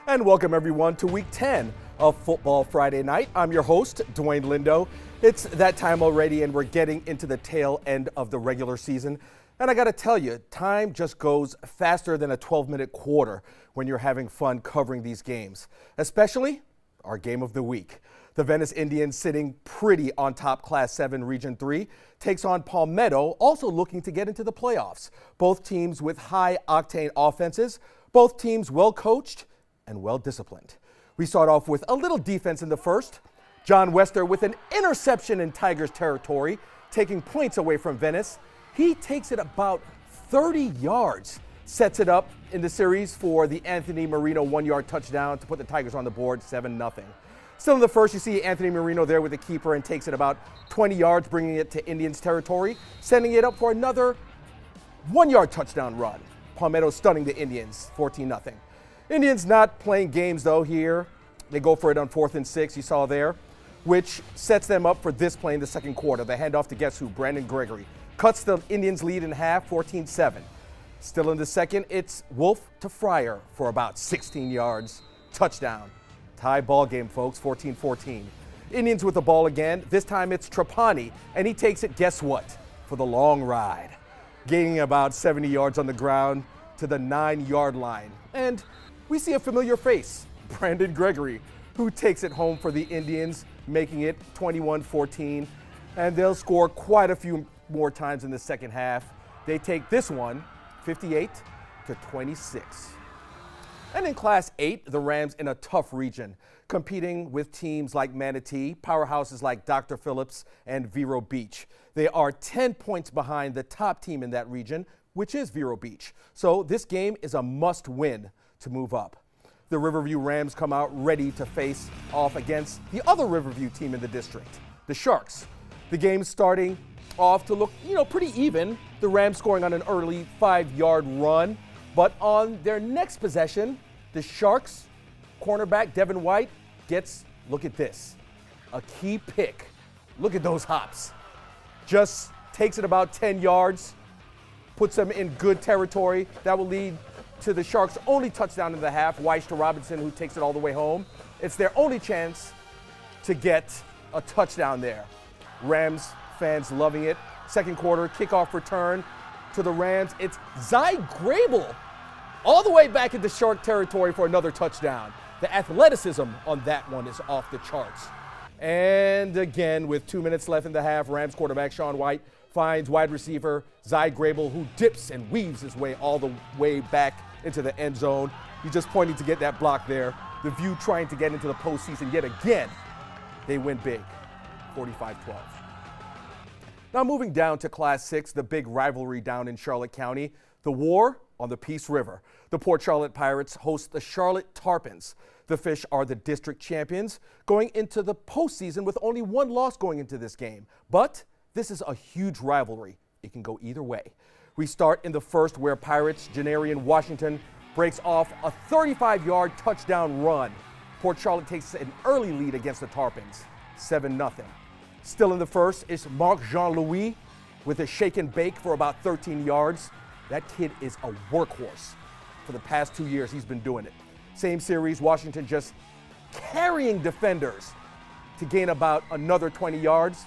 And welcome everyone to week 10 of Football Friday Night. I'm your host, Dwayne Lindo. It's that time already and we're getting into the tail end of the regular season. And I gotta tell you, time just goes faster than a 12-minute quarter when you're having fun covering these games, especially our game of the week. The Venice Indians, sitting pretty on top Class 7 Region 3, takes on Palmetto, also looking to get into the playoffs. Both teams with high-octane offenses, both teams well-coached and well-disciplined. We start off with a little defense in the first. John Wester with an interception in Tigers territory, taking points away from Venice. He takes it about 30 yards, sets it up in the series for the Anthony Marino 1-yard touchdown to put the Tigers on the board 7-0. Still in the first, you see Anthony Marino there with the keeper and takes it about 20 yards, bringing it to Indians territory, sending it up for another 1-yard touchdown run. Palmetto stunning the Indians 14-0. Indians not playing games though here. They go for it on 4th and 6, you saw there, which sets them up for this play in the second quarter. The handoff to guess who? Brandon Gregory. Cuts the Indians lead in half, 14-7. Still in the second, it's Wolf to Fryer for about 16 yards. Touchdown. Tie ball game, folks, 14-14. Indians with the ball again. This time it's Trapani, and he takes it, guess what? For the long ride. Gaining about 70 yards on the ground to the 9-yard line. And we see a familiar face, Brandon Gregory, who takes it home for the Indians, making it 21-14. And they'll score quite a few more times in the second half. They take this one 58-26. And in Class 8, the Rams in a tough region, competing with teams like Manatee, powerhouses like Dr. Phillips and Vero Beach. They are 10 points behind the top team in that region, which is Vero Beach. So this game is a must-win to move up. The Riverview Rams come out ready to face off against the other Riverview team in the district, the Sharks. The game starting off to look, pretty even. The Rams scoring on an early 5-yard run, but on their next possession, the Sharks cornerback Devin White gets, look at this, a key pick. Look at those hops. Just takes it about 10 yards, puts them in good territory. That will lead to the Sharks' only touchdown in the half. Weiss to Robinson, who takes it all the way home. It's their only chance to get a touchdown there. Rams fans loving it. Second quarter, kickoff return to the Rams. It's Zy Grable all the way back into Shark territory for another touchdown. The athleticism on that one is off the charts. And again, with 2 minutes left in the half, Rams quarterback Sean White finds wide receiver Zy Grable, who dips and weaves his way all the way back into the end zone. He's just pointing to get that block there. The View trying to get into the postseason yet again. They win big, 45-12. Now moving down to Class 6, the big rivalry down in Charlotte County, the war on the Peace River. The Port Charlotte Pirates host the Charlotte Tarpons. The Fish are the district champions, going into the postseason with only one loss going into this game. But this is a huge rivalry. It can go either way. We start in the first where Pirates' Janarian Washington breaks off a 35-yard touchdown run. Port Charlotte takes an early lead against the Tarpons, 7-0. Still in the first is Marc Jean-Louis with a shake and bake for about 13 yards. That kid is a workhorse. For the past 2 years, he's been doing it. Same series, Washington just carrying defenders to gain about another 20 yards.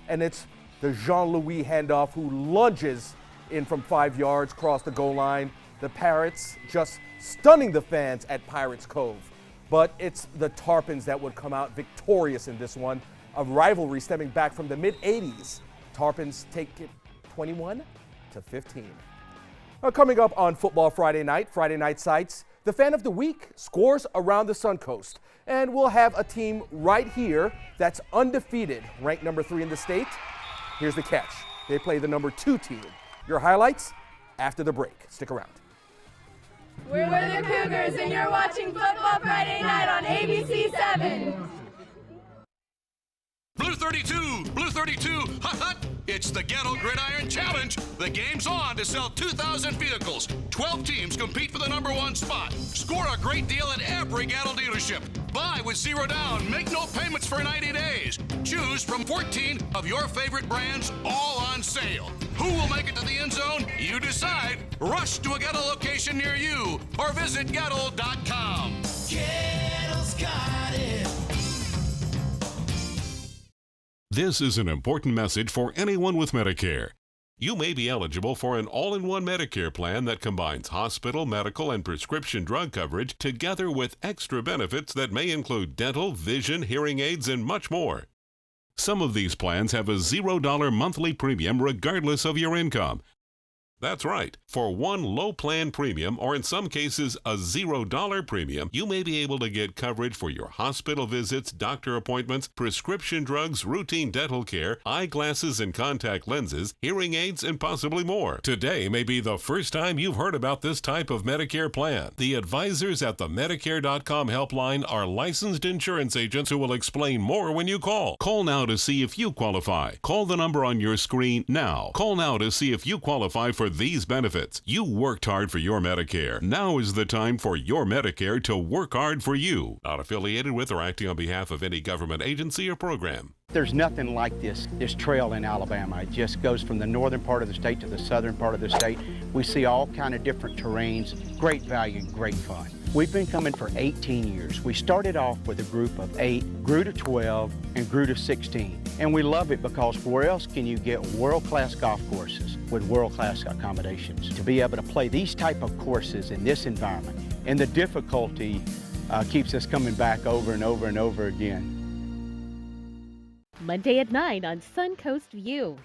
And it's the Jean-Louis handoff who lunges in from 5 yards across the goal line. The Pirates just stunning the fans at Pirates Cove. But it's the Tarpons that would come out victorious in this one. A rivalry stemming back from the mid-'80s. Tarpons take it 21-15. Now coming up on Football Friday Night Sights, the Fan of the Week scores around the Suncoast. And we'll have a team right here that's undefeated, ranked number 3 in the state. Here's the catch. They play the number 2 team. Your highlights after the break. Stick around. We're the Cougars, and you're watching Football Friday Night on ABC 7. Blue 32, Blue 32, hot, hot. It's the Ghetto Gridiron Challenge. The game's on to sell 2,000 vehicles. 12 teams compete for the number 1 spot. Score a great deal at every Gatto dealership. Buy with 0 down. Make no payments for 90 days. Choose from 14 of your favorite brands, all on sale. Who will make it to the end zone? You decide. Rush to a Gatto location near you or visit Gatto.com. This is an important message for anyone with Medicare. You may be eligible for an all-in-one Medicare plan that combines hospital, medical, and prescription drug coverage together with extra benefits that may include dental, vision, hearing aids, and much more. Some of these plans have a $0 monthly premium regardless of your income. That's right. For one low plan premium, or in some cases a $0 premium, you may be able to get coverage for your hospital visits, doctor appointments, prescription drugs, routine dental care, eyeglasses and contact lenses, hearing aids, and possibly more. Today may be the first time you've heard about this type of Medicare plan. The advisors at the Medicare.com helpline are licensed insurance agents who will explain more when you call. Call now to see if you qualify. Call the number on your screen now. Call now to see if you qualify for these benefits. You worked hard for your Medicare. Now is the time for your Medicare to work hard for you. Not affiliated with or acting on behalf of any government agency or program. There's nothing like this trail in Alabama. It just goes from the northern part of the state to the southern part of the state. We see all kind of different terrains, great value, great fun. We've been coming for 18 years. We started off with a group of 8, grew to 12, and grew to 16. And we love it because where else can you get world-class golf courses with world-class accommodations? To be able to play these type of courses in this environment, and the difficulty keeps us coming back over and over and over again. Monday at 9 on Suncoast View.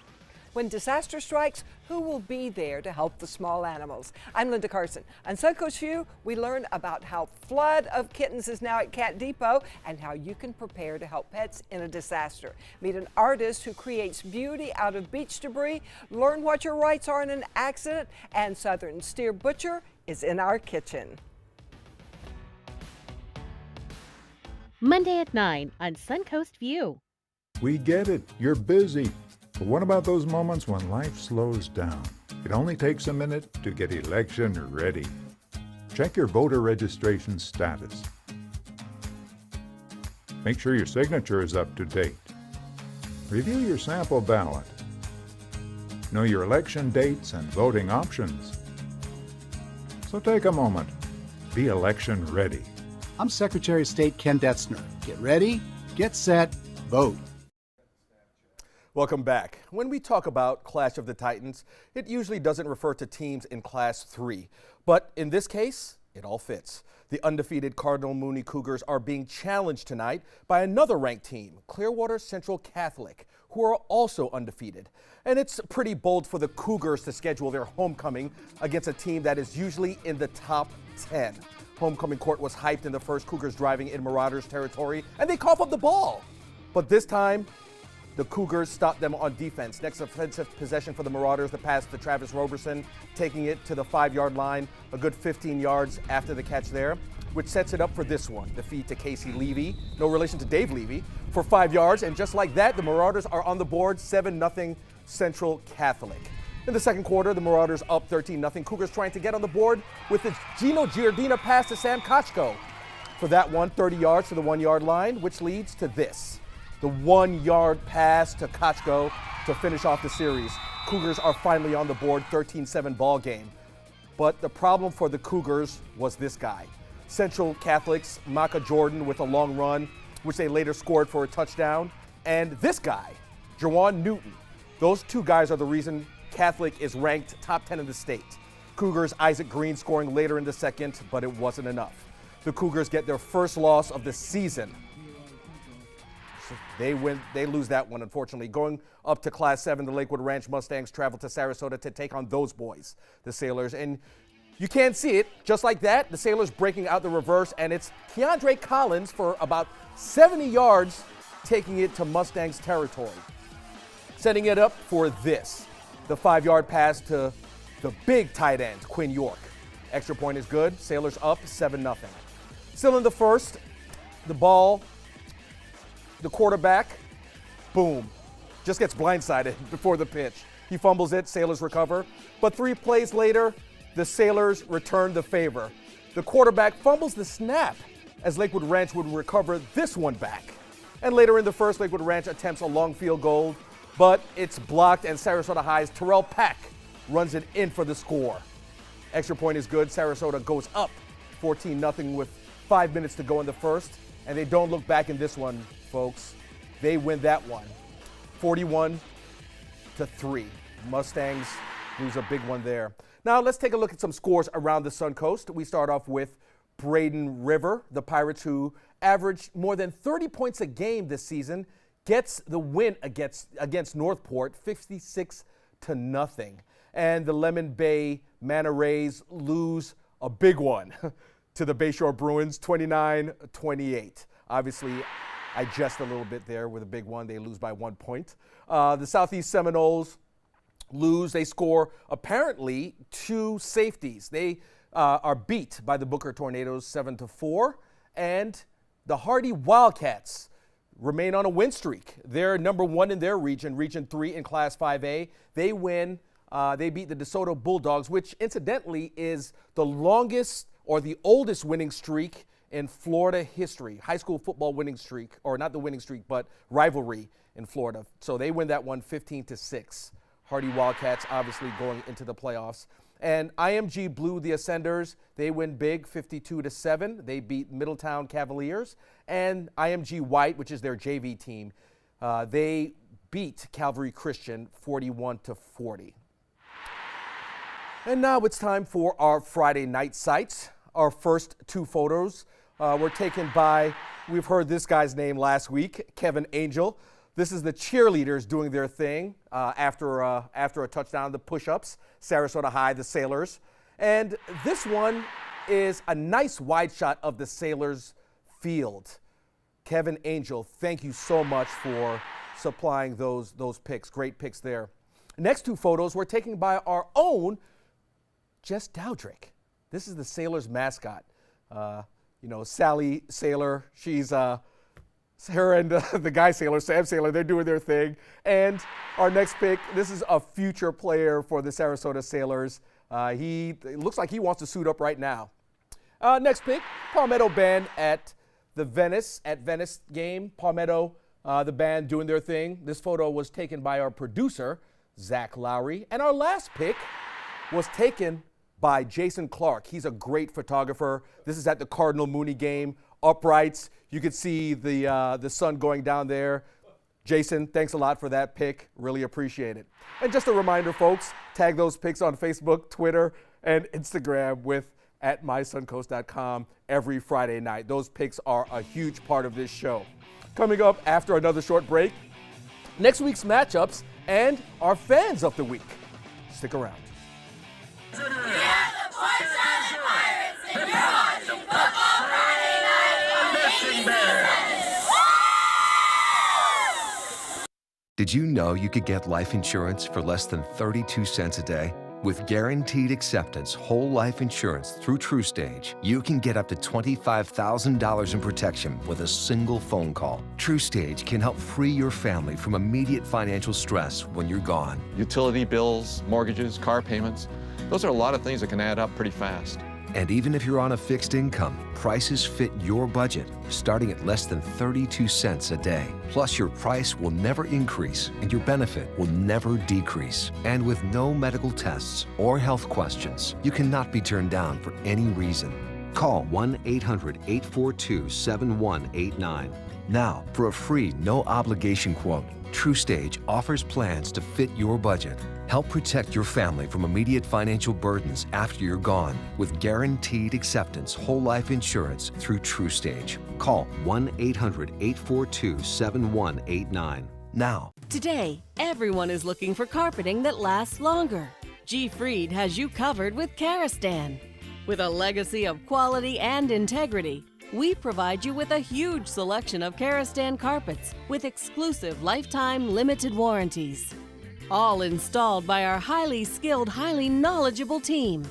When disaster strikes, who will be there to help the small animals? I'm Linda Carson. On Suncoast View, we learn about how Flood of Kittens is now at Cat Depot and how you can prepare to help pets in a disaster. Meet an artist who creates beauty out of beach debris, learn what your rights are in an accident, and Southern Steer Butcher is in our kitchen. Monday at 9 on Suncoast View. We get it, you're busy. But what about those moments when life slows down? It only takes a minute to get election ready. Check your voter registration status. Make sure your signature is up to date. Review your sample ballot. Know your election dates and voting options. So take a moment. Be election ready. I'm Secretary of State Ken Detzner. Get ready, get set, vote. Welcome back. When we talk about Clash of the Titans, it usually doesn't refer to teams in Class 3. But in this case, it all fits. The undefeated Cardinal Mooney Cougars are being challenged tonight by another ranked team, Clearwater Central Catholic, who are also undefeated. And it's pretty bold for the Cougars to schedule their homecoming against a team that is usually in the top 10. Homecoming court was hyped in the first, Cougars driving in Marauders territory, and they cough up the ball. But this time, the Cougars stopped them on defense. Next offensive possession for the Marauders, the pass to Travis Roberson, taking it to the 5-yard line, a good 15 yards after the catch there, which sets it up for this one. The feed to Casey Levy, no relation to Dave Levy, for 5 yards. And just like that, the Marauders are on the board, 7-0 Central Catholic. In the second quarter, the Marauders up 13-0. Cougars trying to get on the board with the Gino Giardina pass to Sam Kochko. For that one, 30 yards to the 1-yard line, which leads to this. The 1-yard pass to Kochko to finish off the series. Cougars are finally on the board, 13-7 ball game. But the problem for the Cougars was this guy. Central Catholic's Maka Jordan with a long run, which they later scored for a touchdown. And this guy, Jawan Newton. Those two guys are the reason Catholic is ranked top 10 in the state. Cougars' Isaac Green scoring later in the second, but it wasn't enough. The Cougars get their first loss of the season. They lose that one, unfortunately. Going up to Class 7, the Lakewood Ranch Mustangs travel to Sarasota to take on those boys, the Sailors. And you can't see it. Just like that, the Sailors breaking out the reverse, and it's Keandre Collins for about 70 yards, taking it to Mustangs territory. Setting it up for this, the 5-yard pass to the big tight end, Quinn York. Extra point is good. Sailors up 7-0. Still in the first, the ball, the quarterback, boom, just gets blindsided before the pitch. He fumbles it, Sailors recover. But 3 plays later, the Sailors return the favor. The quarterback fumbles the snap as Lakewood Ranch would recover this one back. And later in the first, Lakewood Ranch attempts a long field goal, but it's blocked, and Sarasota High's Terrell Pack runs it in for the score. Extra point is good. Sarasota goes up 14-0 with 5 minutes to go in the first, and they don't look back in this one, folks. They win that one. 41-3. Mustangs lose a big one there. Now let's take a look at some scores around the Sun Coast. We start off with Braden River, the Pirates, who averaged more than 30 points a game this season, gets the win against Northport, 56-0. And the Lemon Bay Manta Rays lose a big one to the Bayshore Bruins, 29-28. Obviously, I jest a little bit there with a big one. They lose by 1 point. The Southeast Seminoles lose. They score apparently 2 safeties. They are beat by the Booker Tornadoes 7-4. And the Hardy Wildcats remain on a win streak. They're number 1 in their region, Region 3 in Class 5A. They win. They beat the DeSoto Bulldogs, which incidentally is the longest or the oldest winning streak in Florida history. High school football winning streak, or not the winning streak, but rivalry in Florida. So they win that one 15-6. Hardy Wildcats obviously going into the playoffs. And IMG Blue, the Ascenders, they win big, 52-7. They beat Middletown Cavaliers. And IMG White, which is their JV team, they beat Calvary Christian 41-40. And now it's time for our Friday night sights. Our first 2 photos were taken by, we've heard this guy's name last week, Kevin Angel. This is the cheerleaders doing their thing after a touchdown, the push-ups, Sarasota High, the Sailors. And this one is a nice wide shot of the Sailors field. Kevin Angel, thank you so much for supplying those picks. Great picks there. Next 2 photos were taken by our own Jess Dowdrick. This is the Sailors mascot. Sally Sailor, she's her and the guy Sailor, Sam Sailor, they're doing their thing. And our next pick, this is a future player for the Sarasota Sailors. It looks like he wants to suit up right now. Next pick, Palmetto Band at the Venice game. Palmetto, the band doing their thing. This photo was taken by our producer, Zach Lowry. And our last pick was taken by Jason Clark. He's a great photographer. This is at the Cardinal Mooney game. Uprights. You could see the sun going down there. Jason, thanks a lot for that pick. Really appreciate it. And just a reminder, folks, tag those picks on Facebook, Twitter, and Instagram with @mysuncoast.com every Friday night. Those picks are a huge part of this show. Coming up after another short break, next week's matchups and our fans of the week. Stick around. We are the Portside Pirates, and you're watching Football Friday Night on ABC 7. Did you know you could get life insurance for less than 32 cents a day? With Guaranteed Acceptance whole life insurance through TrueStage, you can get up to $25,000 in protection with a single phone call. TrueStage can help free your family from immediate financial stress when you're gone. Utility bills, mortgages, car payments, those are a lot of things that can add up pretty fast. And even if you're on a fixed income, prices fit your budget, starting at less than 32 cents a day. Plus, your price will never increase and your benefit will never decrease. And with no medical tests or health questions, you cannot be turned down for any reason. Call 1-800-842-7189. Now, for a free, no-obligation quote, TrueStage offers plans to fit your budget. Help protect your family from immediate financial burdens after you're gone with Guaranteed Acceptance whole life insurance through TrueStage. Call 1-800-842-7189 now. Today, everyone is looking for carpeting that lasts longer. G. Fried has you covered with Karastan. With a legacy of quality and integrity, we provide you with a huge selection of Karastan carpets with exclusive lifetime limited warranties. All installed by our highly skilled, highly knowledgeable team.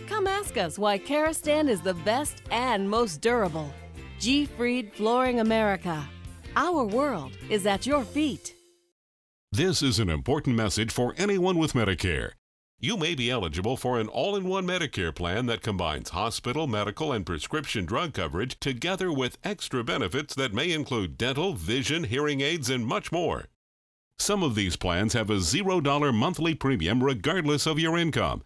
Come ask us why Karastan is the best and most durable. G. Fried Flooring America. Our world is at your feet. This is an important message for anyone with Medicare. You may be eligible for an all-in-one Medicare plan that combines hospital, medical, and prescription drug coverage together with extra benefits that may include dental, vision, hearing aids, and much more. Some of these plans have a $0 monthly premium regardless of your income.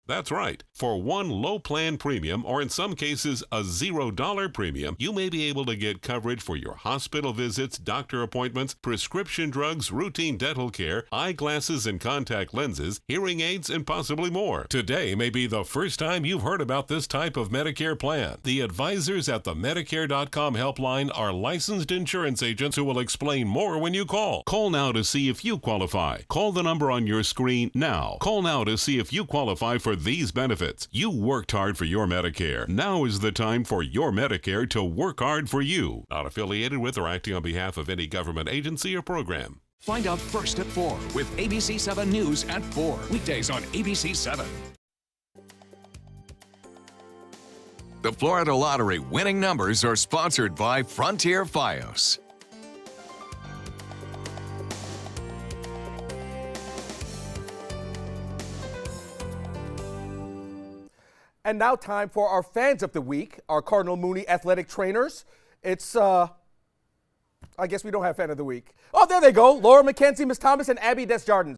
That's right. For one low plan premium, or in some cases a $0 premium, you may be able to get coverage for your hospital visits, doctor appointments, prescription drugs, routine dental care, eyeglasses and contact lenses, hearing aids, and possibly more. Today may be the first time you've heard about this type of Medicare plan. The advisors at the Medicare.com helpline are licensed insurance agents who will explain more when you call. Call now to see if you qualify. Call the number on your screen now. Call now to see if you qualify for these benefits. You worked hard for your Medicare. Now is the time for your Medicare to work hard for you. Not affiliated with or acting on behalf of any government agency or program. Find out first at 4 with ABC 7 News at 4. Weekdays on ABC 7. The Florida Lottery winning numbers are sponsored by Frontier Fios. And now time for our fans of the week, our Cardinal Mooney athletic trainers. It's, I guess we don't have fan of the week. Oh, there they go. Laura McKenzie, Miss Thomas, and Abby Desjardins.